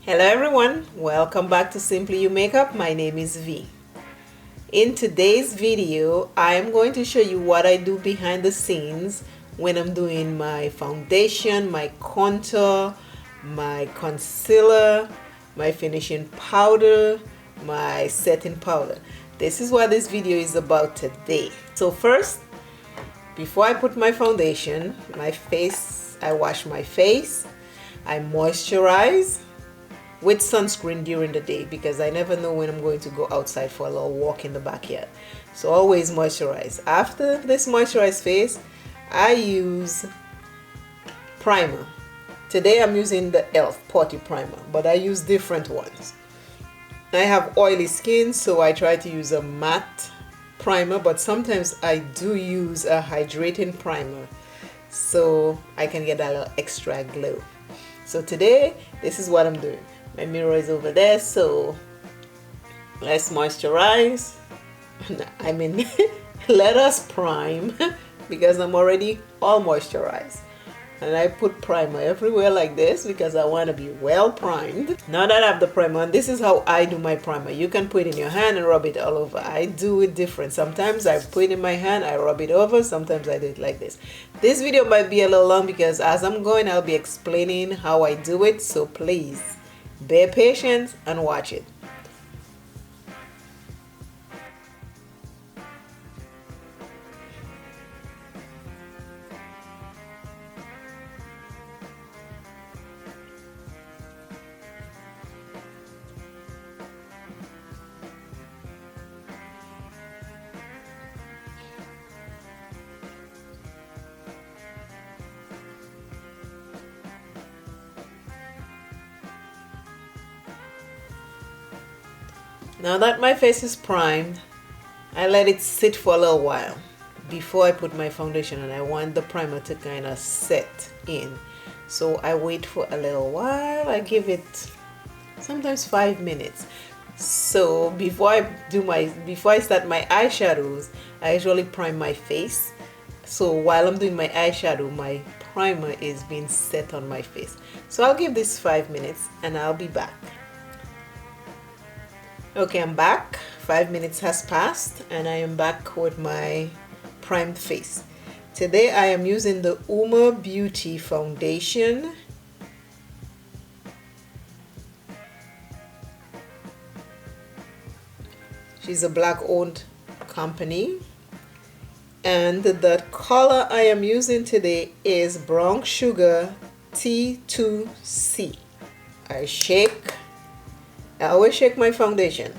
Hello everyone, welcome back to Simply You Makeup. My name is V. In today's video, I am going to show you what I do behind the scenes when I'm doing my foundation, my contour, my concealer, my finishing powder, my setting powder. This is what this video is about today. So first, before I put my foundation, I wash my face, I moisturize with sunscreen during the day because I never know when I'm going to go outside for a little walk in the backyard. So always moisturize. After this moisturized face, I use primer. Today I'm using the e.l.f. Potty Primer, but I use different ones. I have oily skin, so I try to use a matte primer, but sometimes I do use a hydrating primer so I can get a little extra glow. So today, this is what I'm doing. My mirror is over there, so let's moisturize. I mean, let us prime because I'm already all moisturized. And I put primer everywhere like this because I want to be well primed. Now that I have the primer, and this is how I do my primer. You can put it in your hand and rub it all over. I do it different. Sometimes I put it in my hand, I rub it over. Sometimes I do it like this. This video might be a little long because as I'm going, I'll be explaining how I do it. So please bear patience and watch it. Now that my face is primed, I let it sit for a little while before I put my foundation, and I want the primer to kind of set in. So I wait for a little while. I give it sometimes 5 minutes. So before I start my eyeshadows, I usually prime my face. So while I'm doing my eyeshadow, my primer is being set on my face. So I'll give this 5 minutes and I'll be back. Okay, I'm back. 5 minutes has passed and I am back with my primed face. Today I am using the Uma Beauty foundation. She's a black owned company. And the color I am using today is Brown Sugar T2C. I always shake my foundation.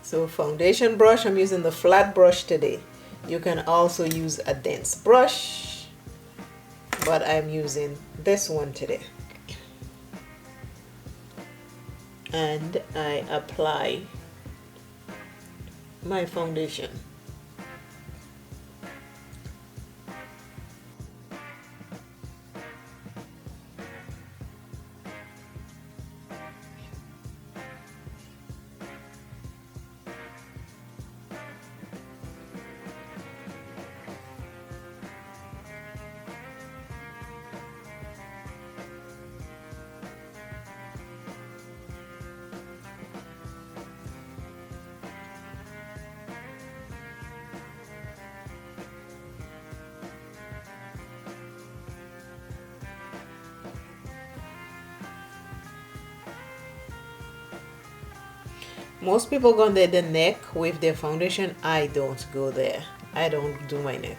So foundation brush, I'm using the flat brush today. You can also use a dense brush, but I'm using this one today. And I apply my foundation. Most people go under the neck with their foundation. I don't go there. I don't do my neck.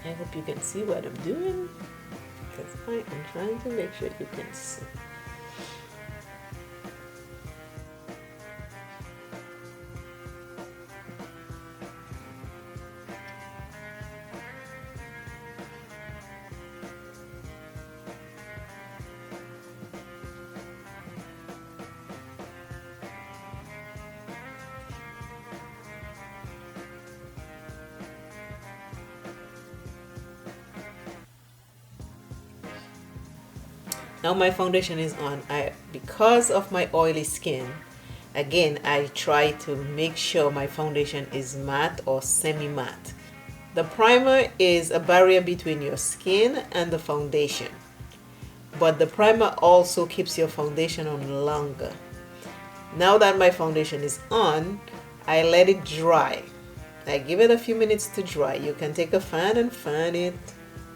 I hope you can see what I'm doing because I am trying to make sure you can see. Now my foundation is on. Because of my oily skin, again, I try to make sure my foundation is matte or semi-matte. The primer is a barrier between your skin and the foundation, but the primer also keeps your foundation on longer. Now that my foundation is on, I let it dry. I give it a few minutes to dry. You can take a fan and fan it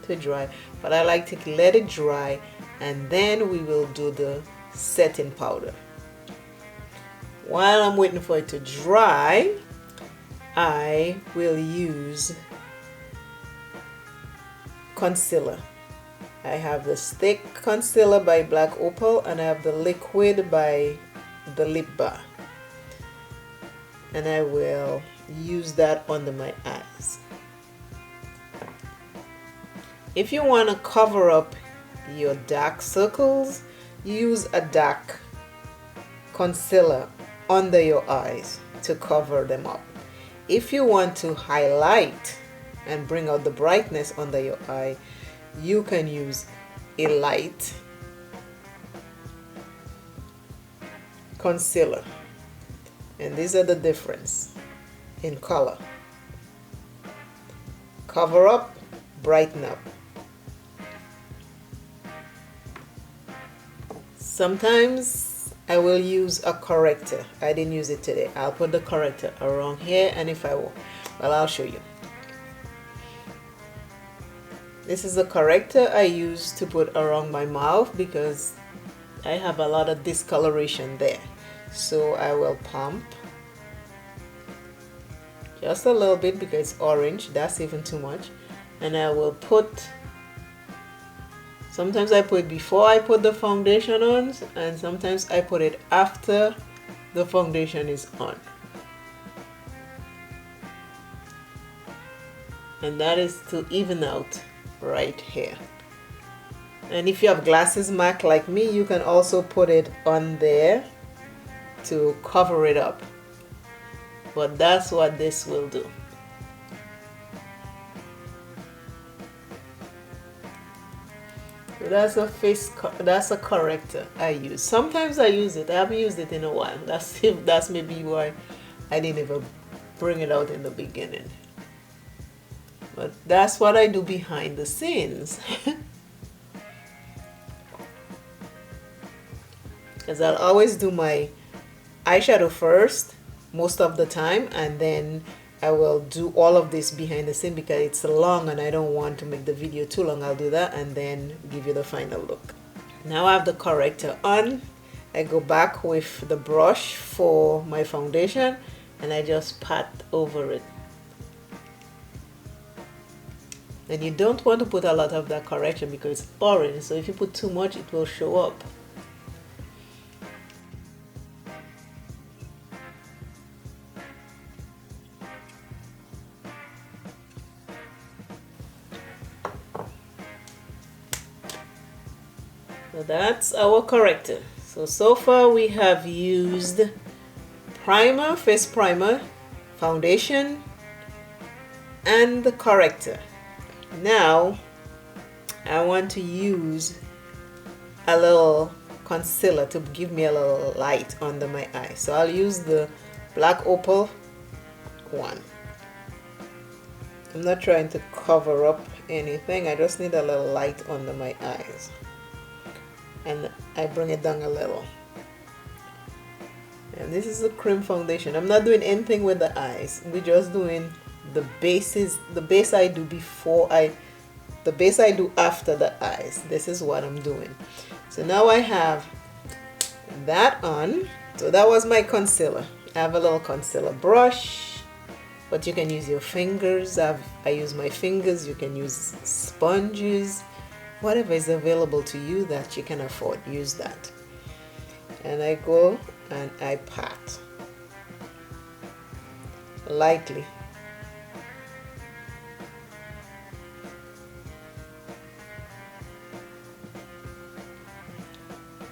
to dry, but I like to let it dry, and then we will do the setting powder. While I'm waiting for it to dry, I will use concealer. I have the stick concealer by Black Opal, and I have the liquid by the Lip Bar, and I will use that under my eyes. If you want to cover up your dark circles, use a dark concealer under your eyes to cover them up. If you want to highlight and bring out the brightness under your eye, you can use a light concealer, and these are the difference in color. Cover up, brighten up. Sometimes I will use a corrector. I didn't use it today. I'll put the corrector around here, and if I will, well, I'll show you. This is a corrector I use to put around my mouth because I have a lot of discoloration there. So I will pump just a little bit because it's orange, that's even too much. And I will put, sometimes I put it before I put the foundation on, and sometimes I put it after the foundation is on. And that is to even out right here. And if you have glasses MAC like me, you can also put it on there to cover it up. But that's what this will do. So that's a corrector I use. Sometimes I use it. I haven't used it in a while. That's maybe why I didn't even bring it out in the beginning. But that's what I do behind the scenes. Because I'll always do my eyeshadow first most of the time, and then I will do all of this behind the scene because it's long and I don't want to make the video too long. I'll do that and then give you the final look. Now I have the corrector on. I go back with the brush for my foundation and I just pat over it. And you don't want to put a lot of that correction because it's orange, so if you put too much it will show up. So that's our corrector. So far we have used primer, face primer, foundation, and the corrector. Now I want to use a little concealer to give me a little light under my eye. So I'll use the Black Opal one. I'm not trying to cover up anything. I just need a little light under my eyes. And I bring it down a little. And this is a cream foundation. I'm not doing anything with the eyes. We're just doing the bases. The base I do the base I do after the eyes. This is what I'm doing. So now I have that on. So that was my concealer. I have a little concealer brush, but you can use your fingers. I use my fingers. You can use sponges. Whatever is available to you that you can afford, use that. And I go and I pat lightly.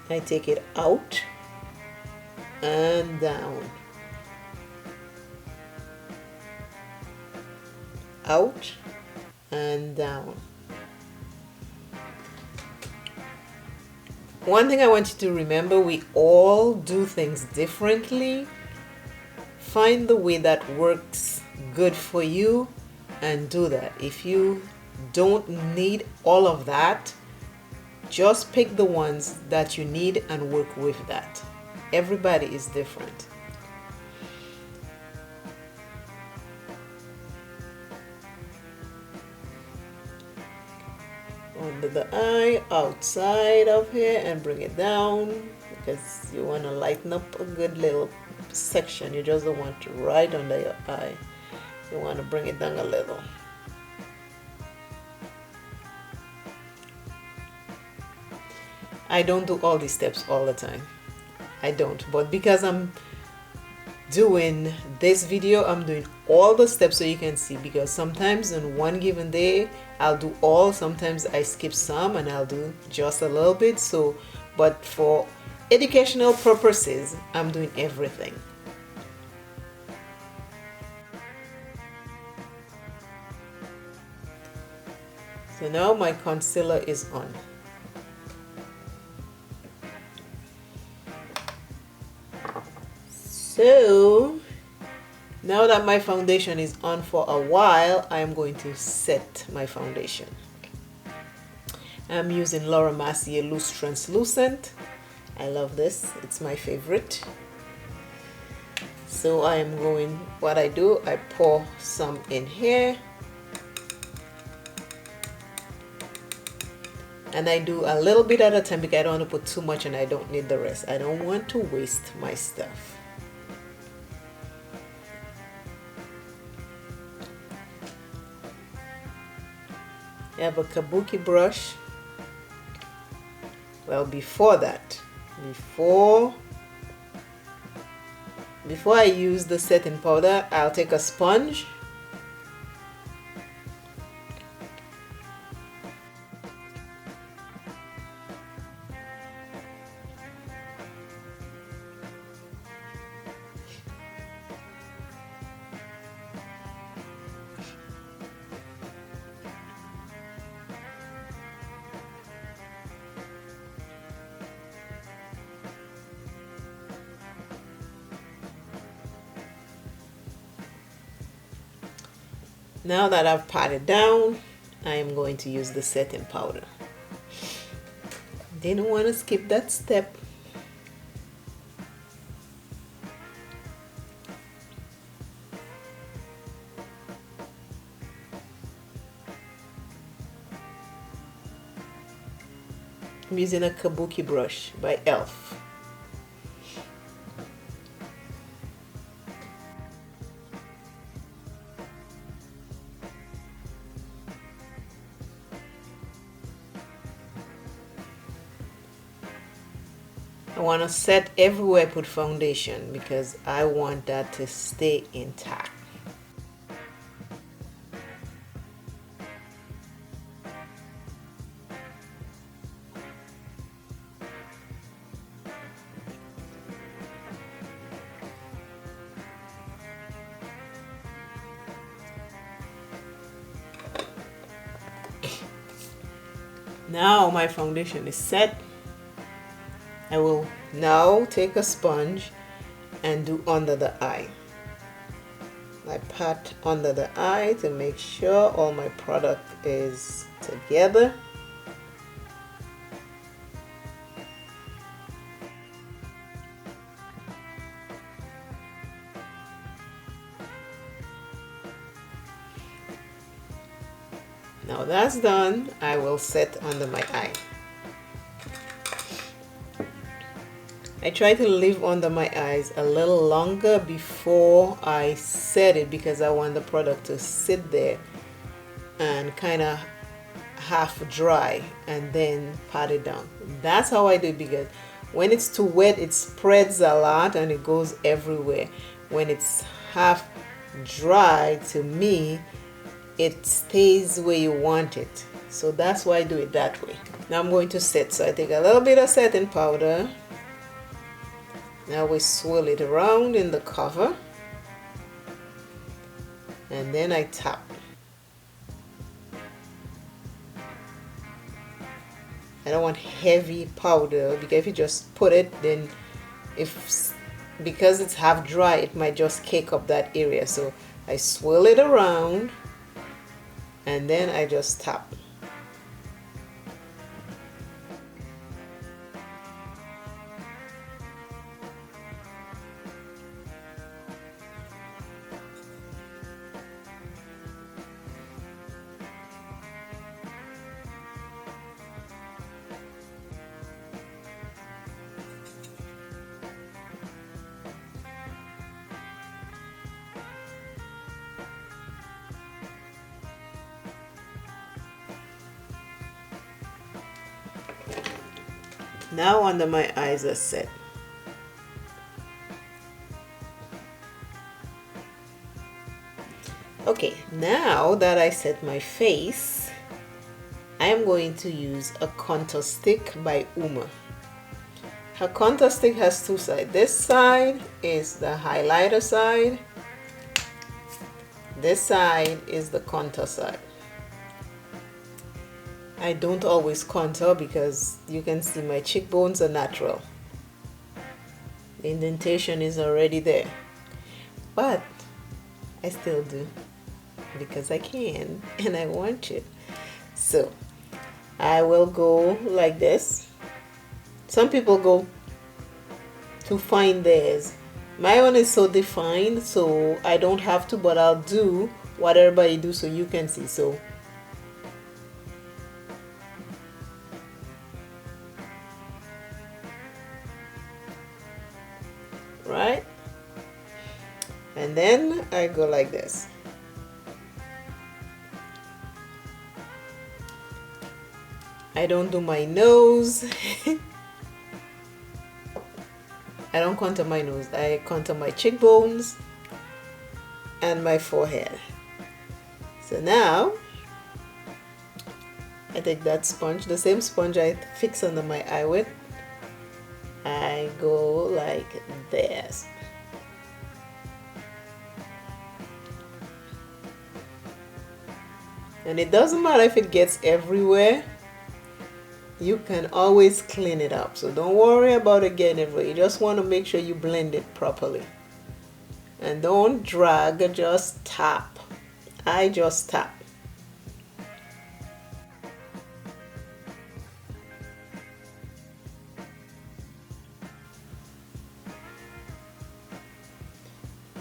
I take it out and down, out and down. one thing I want you to remember, we all do things differently. Find the way that works good for you and do that. If you don't need all of that, just pick the ones that you need and work with that. Everybody is different. Under the eye, outside of here, and bring it down because you want to lighten up a good little section. You just don't want to right under your eye. You want to bring it down a little. I don't do all these steps all the time. I don't, but because I'm doing this video, I'm doing all the steps so you can see, because sometimes on one given day I'll do all, sometimes I skip some and I'll do just a little bit. So but for educational purposes, I'm doing everything. So now my concealer is on. So now that my foundation is on for a while, I'm going to set my foundation. I'm using Laura Mercier Loose Translucent. I love this, it's my favorite. So I am going, what I do, I pour some in here. And I do a little bit at a time because I don't want to put too much and I don't need the rest. I don't want to waste my stuff. I have a kabuki brush. Well, before that, before I use the setting powder, I'll take a sponge Now that I've patted down, I am going to use the setting powder. Didn't want to skip that step. I'm using a kabuki brush by e.l.f. I want to set everywhere I put foundation because I want that to stay intact. Now my foundation is set. I will now take a sponge and do under the eye. I pat under the eye to make sure all my product is together. Now that's done, I will set under my eye. I try to leave under my eyes a little longer before I set it because I want the product to sit there and kind of half dry and then pat it down. That's how I do it because when it's too wet, it spreads a lot and it goes everywhere. When it's half dry, to me, it stays where you want it. So that's why I do it that way. Now I'm going to set. So I take a little bit of setting powder. Now we swirl it around in the cover and then I tap. I don't want heavy powder, because if you just put it, then because it's half dry, it might just cake up that area. So I swirl it around and then I just tap. Now under my eyes are set. Okay, now that I set my face, I am going to use a contour stick by Uma. Her contour stick has two sides. This side is the highlighter side. This side is the contour side. I don't always contour because you can see my cheekbones are natural. The indentation is already there. But I still do because I can and I want to. So I will go like this. Some people go to find theirs. My one is so defined, so I don't have to, but I'll do what everybody do so you can see. So right, and then I go like this. I don't do my nose. I don't contour my nose. I contour my cheekbones and my forehead. So now I take that sponge, the same sponge I fix under my eye with. I go like this. And it doesn't matter if it gets everywhere. You can always clean it up. So don't worry about it getting everywhere. You just want to make sure you blend it properly. And don't drag, just tap. I just tap.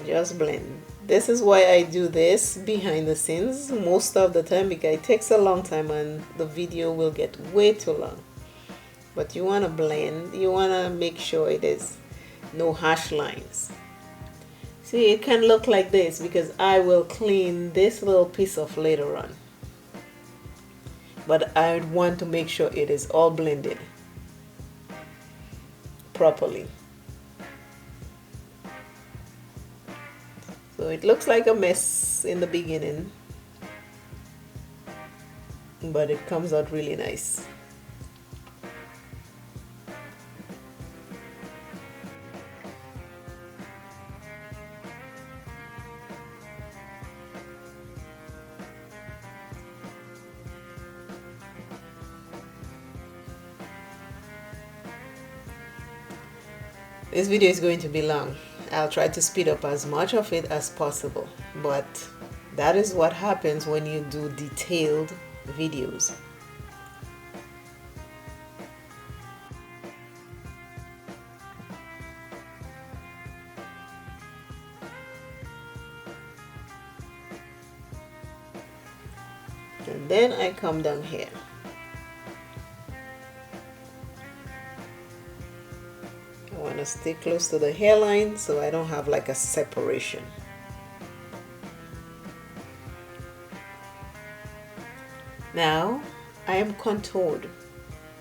Just blend. This is why I do this behind the scenes most of the time, because it takes a long time and the video will get way too long. But you want to blend, you want to make sure it is no harsh lines. See, it can look like this because I will clean this little piece off later on. But I want to make sure it is all blended properly. So it looks like a mess in the beginning, but it comes out really nice. This video is going to be long. I'll try to speed up as much of it as possible, but that is what happens when you do detailed videos. And then I come down here. I want to stay close to the hairline so I don't have like a separation. Now I am contoured.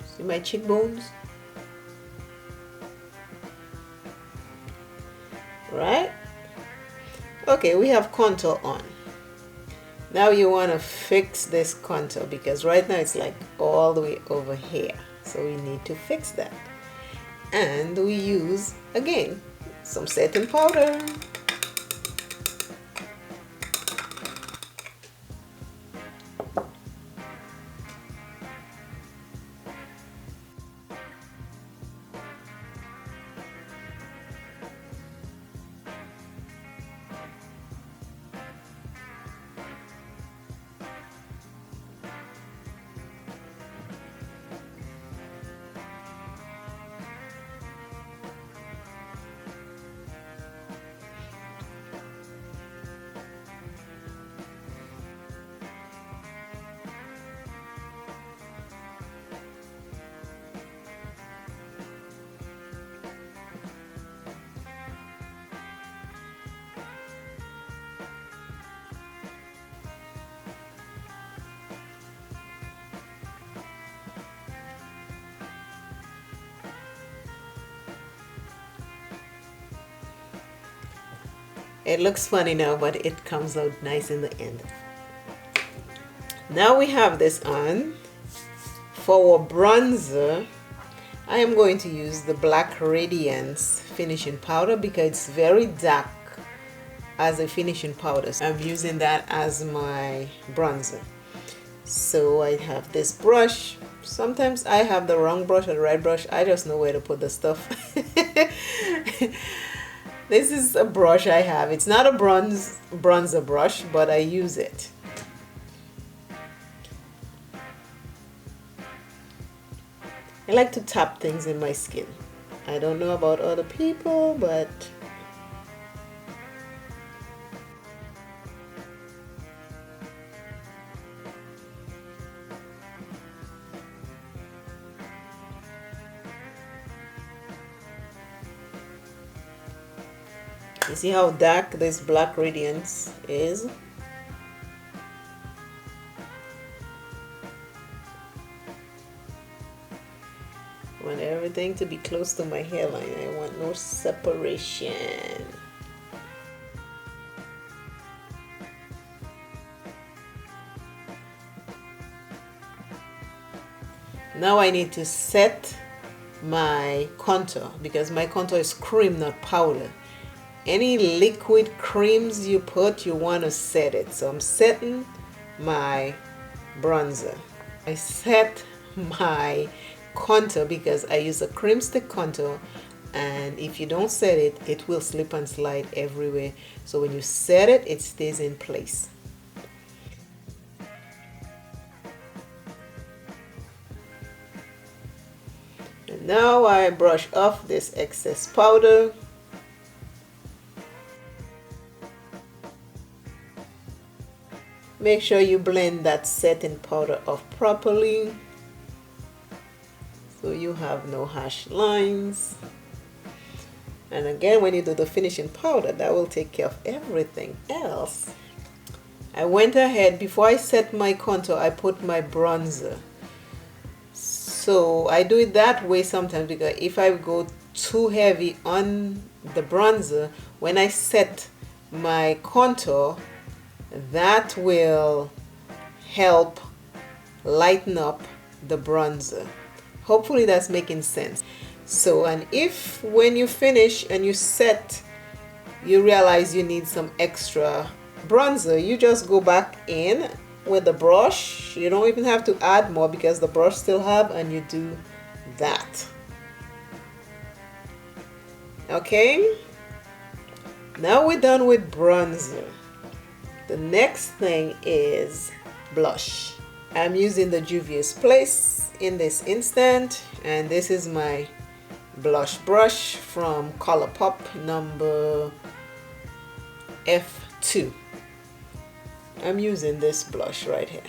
See my cheekbones? Right? Okay, we have contour on. Now you want to fix this contour because right now it's like all the way over here. So we need to fix that. And we use, again, some setting powder. It looks funny now, but it comes out nice in the end. Now we have this on. For our bronzer, I am going to use the Black Radiance finishing powder because it's very dark as a finishing powder. So I'm using that as my bronzer. So I have this brush. Sometimes I have the wrong brush or the right brush. I just know where to put the stuff. This is a brush I have. It's not a bronzer brush, but I use it. I like to tap things in my skin. I don't know about other people, but you see how dark this Black Radiance is? I want everything to be close to my hairline. I want no separation. Now I need to set my contour because my contour is cream, not powder. Any liquid creams you put, you want to set it. So I'm setting my bronzer. I set my contour because I use a cream stick contour, and if you don't set it, it will slip and slide everywhere. So when you set it, it stays in place. And now I brush off this excess powder. Make sure you blend that setting powder off properly so you have no harsh lines. And again, when you do the finishing powder, that will take care of everything else. I went ahead, before I set my contour, I put my bronzer. So I do it that way sometimes because if I go too heavy on the bronzer, when I set my contour, that will help lighten up the bronzer. Hopefully that's making sense. So, and if when you finish and you set, you realize you need some extra bronzer, you just go back in with the brush. You don't even have to add more because the brush still have, and you do that. Okay, now we're done with bronzer. The next thing is blush. I'm using the JUVIA'S Place in this instant, and this is my blush brush from ColourPop number F2. I'm using this blush right here.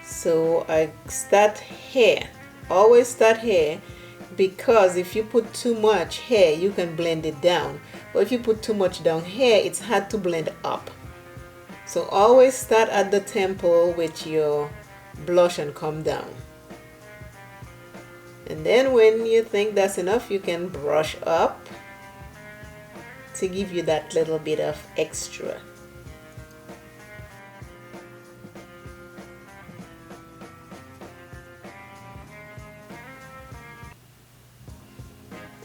So I start here. Always start here, because if you put too much here, you can blend it down. But if you put too much down here, it's hard to blend up. So always start at the temple with your blush and come down. And then when you think that's enough, you can brush up to give you that little bit of extra.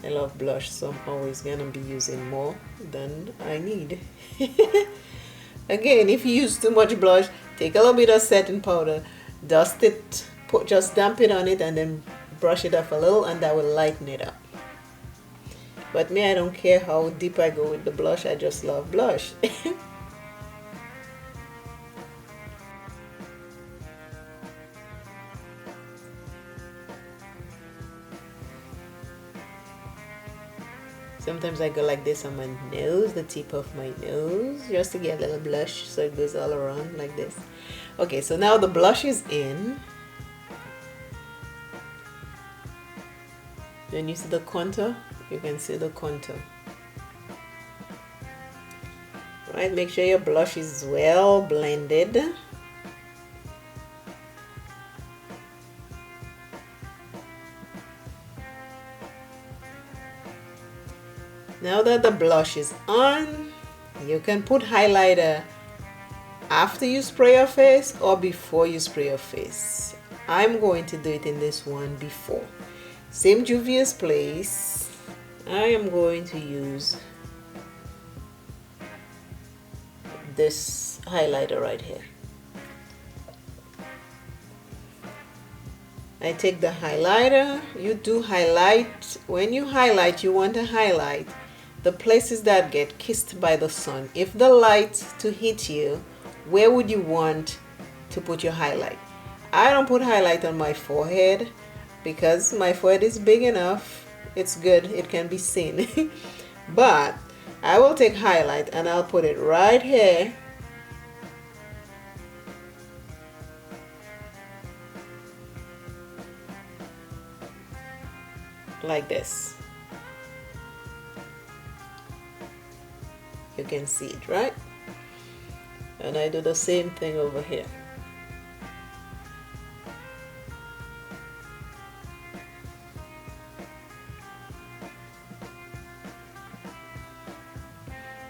I love blush, so I'm always gonna be using more than I need. Again, if you use too much blush, take a little bit of setting powder, dust it, just damp it on it, and then brush it off a little, and that will lighten it up. But me, I don't care how deep I go with the blush, I just love blush. Sometimes I go like this on my nose, the tip of my nose, just to get a little blush, so it goes all around like this. Okay, so now the blush is in. Then you see the contour, you can see the contour. Right, make sure your blush is well blended. Now that the blush is on, you can put highlighter after you spray your face or before you spray your face. I'm going to do it in this one before. Same JUVIA'S place. I am going to use this highlighter right here. I take the highlighter. You do highlight. When you highlight, you want to highlight the places that get kissed by the sun. If the light to hit you, where would you want to put your highlight? I don't put highlight on my forehead because my forehead is big enough. It's good, it can be seen. But I will take highlight and I'll put it right here. Like this. You can see it, right? And I do the same thing over here.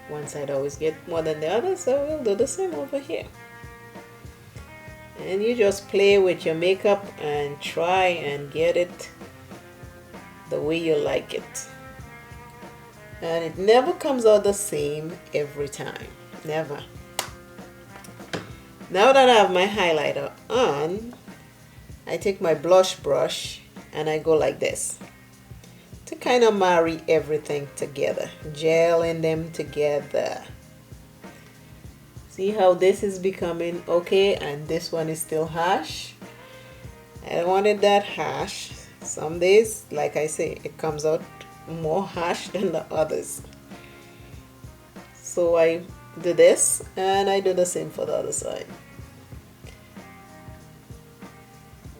One side always get more than the other, so we'll do the same over here. And you just play with your makeup and try and get it the way you like it. And it never comes out the same every time. Never. Now that I have my highlighter on, I take my blush brush and I go like this to kind of marry everything together, gelling them together. See how this is becoming okay and this one is still harsh? I wanted that harsh. Some days, like I say, it comes out more harsh than the others. So I do this and I do the same for the other side.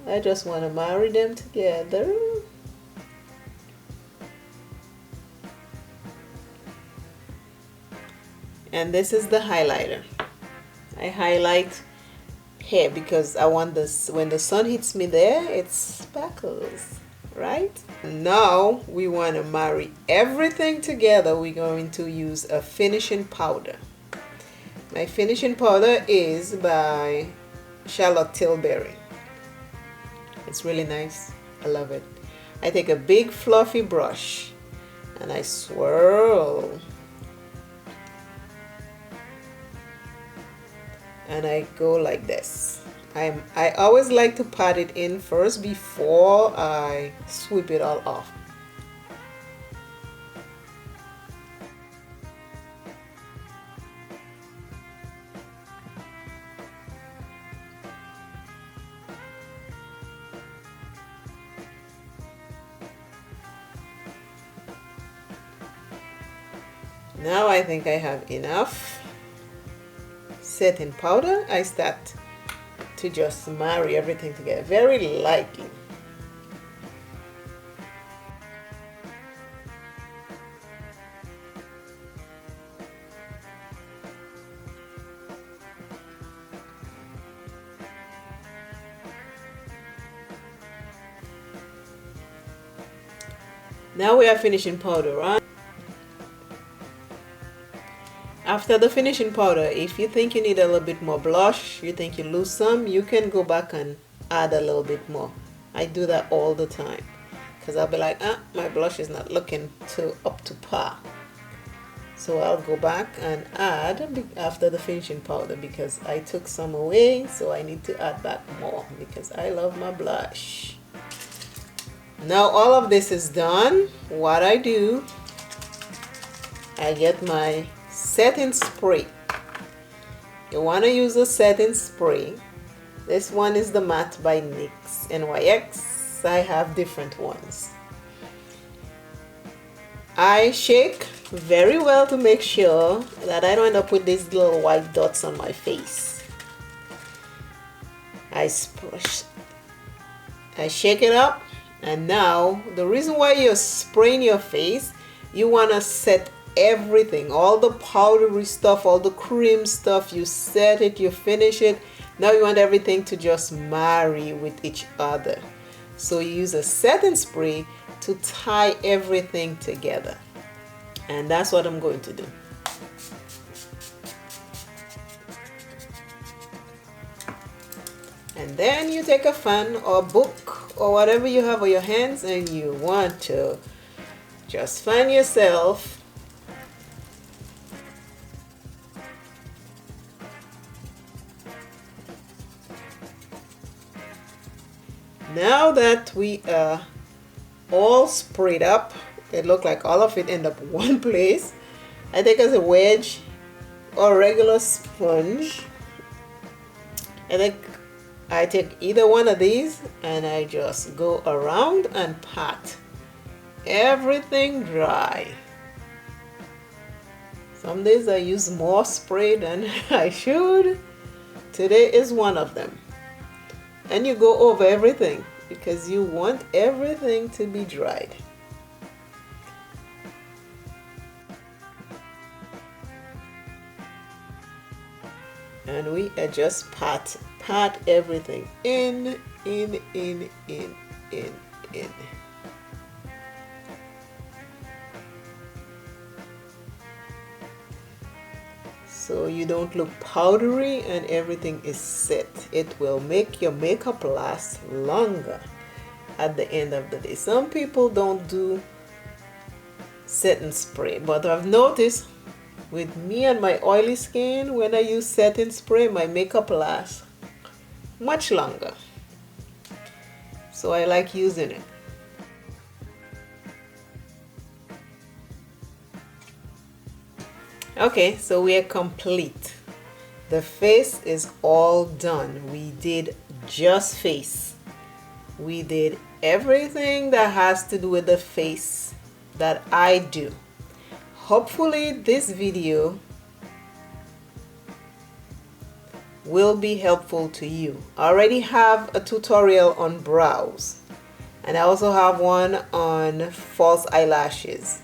I just want to marry them together. And this is the highlighter. I highlight here because I want this, when the sun hits me there, it sparkles, right? Now we want to marry everything together. We're going to use a finishing powder. My finishing powder is by Charlotte Tilbury. It's really nice. I love it. I take a big fluffy brush and I swirl. And I go like this. I always like to pat it in first before I sweep it all off. Now I think I have enough setting powder. I start to just marry everything together very lightly. Now we are finishing powder, right? After the finishing powder, if you think you need a little bit more blush, you think you lose some, you can go back and add a little bit more. I do that all the time because I'll be like, my blush is not looking up to par. So I'll go back and add after the finishing powder because I took some away, so I need to add back more because I love my blush. Now all of this is done. What I do, I get my setting spray. You want to use a setting spray. This one is the matte by NYX. I have different ones. I shake very well to make sure that I don't end up with these little white dots on my face. I shake it up, and now the reason why you're spraying your face, you want to set everything, all the powdery stuff, all the cream stuff, you set it, you finish it. Now you want everything to just marry with each other. So you use a setting spray to tie everything together. And that's what I'm going to do. And then you take a fan or book or whatever you have on your hands, and you want to just fan yourself. Now that we are all sprayed up, it looked like all of it end up one place. I take as a wedge or regular sponge. I take either one of these and I just go around and pat everything dry. Some days I use more spray than I should. Today is one of them. And you go over everything because you want everything to be dried. And we just pat everything in. So you don't look powdery and everything is set. It will make your makeup last longer at the end of the day. Some people don't do setting spray, but I've noticed with me and my oily skin, when I use setting spray, my makeup lasts much longer. So I like using it. Okay, so we are complete. The face is all done. We did just face. We did everything that has to do with the face that I do. Hopefully this video will be helpful to you. I already have a tutorial on brows, and I also have one on false eyelashes,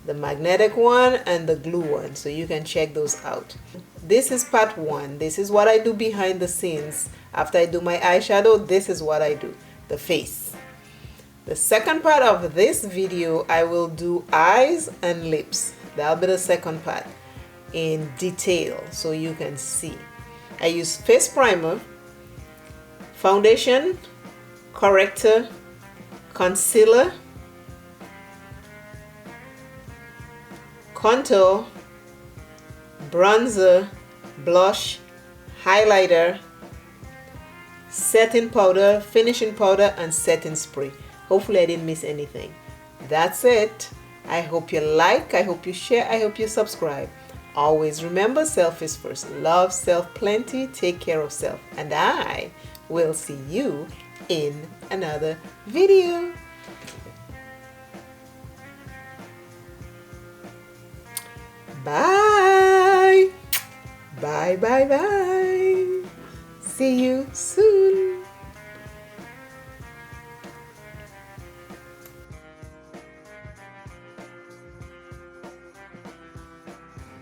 the magnetic one and the glue one, so you can check those out. This is part one. This is what I do behind the scenes. After I do my eyeshadow, this is what I do, the face. The second part of this video, I will do eyes and lips. That'll be the second part in detail so you can see. I use face primer, foundation, corrector, concealer, contour, bronzer, blush, highlighter, setting powder, finishing powder, and setting spray. Hopefully I didn't miss anything. That's it. I hope you like, I hope you share, I hope you subscribe. Always remember, self is first. Love self plenty, take care of self. And I will see you in another video. Bye. Bye, bye, bye. See you soon.